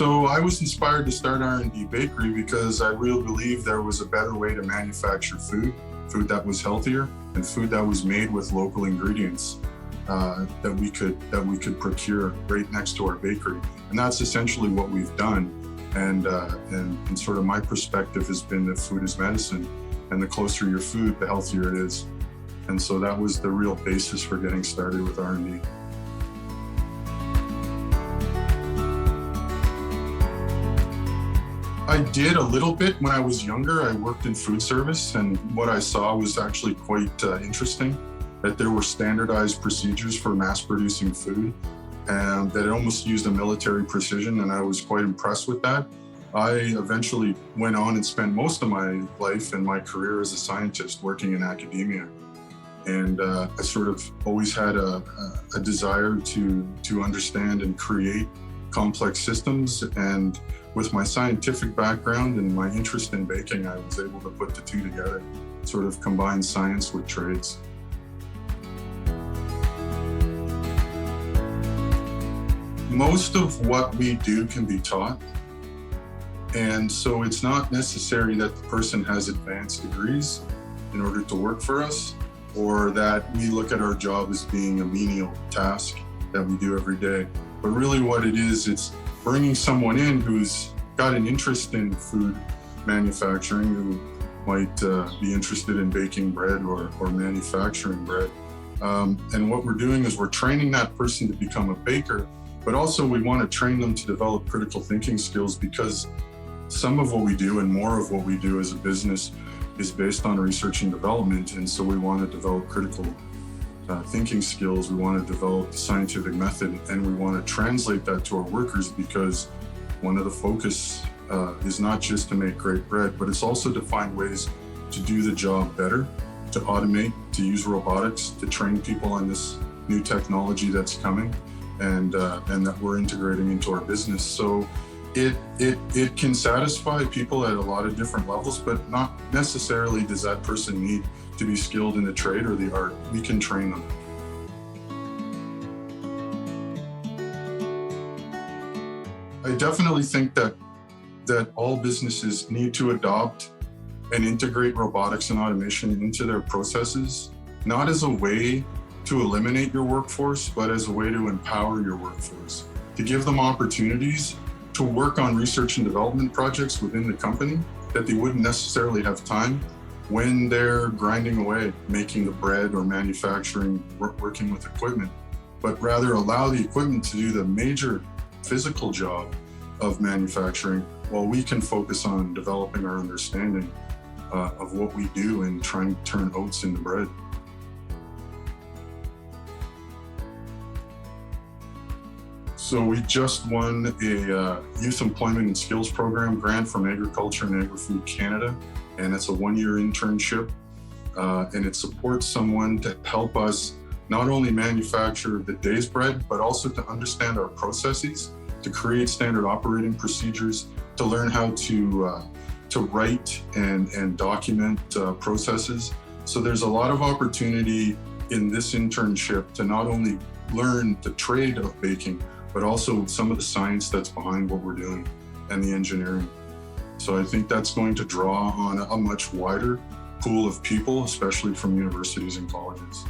So I was inspired to start rND Bakery because I really believed there was a better way to manufacture food that was healthier and food that was made with local ingredients that we could procure right next to our bakery. And that's essentially what we've done. And sort of my perspective has been that food is medicine, and the closer your food, the healthier it is. And so that was the real basis for getting started with rND. I did a little bit when I was younger. I worked in food service, and what I saw was actually quite interesting, that there were standardized procedures for mass producing food, and that it almost used a military precision, and I was quite impressed with that. I eventually went on and spent most of my life and my career as a scientist working in academia. And I sort of always had a desire to understand and create complex systems. And with my scientific background and my interest in baking, I was able to put the two together, sort of combine science with trades. Most of what we do can be taught. And so it's not necessary that the person has advanced degrees in order to work for us, or that we look at our job as being a menial task that we do every day. But really what it is, it's bringing someone in who's got an interest in food manufacturing, who might be interested in baking bread or manufacturing bread. And what we're doing is we're training that person to become a baker, but also we want to train them to develop critical thinking skills, because some of what we do and more of what we do as a business is based on research and development. And so we want to develop critical thinking skills. We want to develop the scientific method, and we want to translate that to our workers, because one of the focus is not just to make great bread, but it's also to find ways to do the job better, to automate, to use robotics, to train people on this new technology that's coming and that we're integrating into our business. So it can satisfy people at a lot of different levels, but not necessarily does that person need to be skilled in the trade or the art. We can train them. I definitely think that all businesses need to adopt and integrate robotics and automation into their processes, not as a way to eliminate your workforce, but as a way to empower your workforce, to give them opportunities to work on research and development projects within the company that they wouldn't necessarily have time when they're grinding away, making the bread or manufacturing, working with equipment, but rather allow the equipment to do the major physical job of manufacturing, while we can focus on developing our understanding of what we do and trying to turn oats into bread. So we just won a Youth Employment and Skills Program grant from Agriculture and Agri-Food Canada, and it's a one-year internship, and it supports someone to help us not only manufacture the day's bread, but also to understand our processes, to create standard operating procedures, to learn how to write and document processes. So there's a lot of opportunity in this internship to not only learn the trade of baking, but also some of the science that's behind what we're doing and the engineering. So I think that's going to draw on a much wider pool of people, especially from universities and colleges.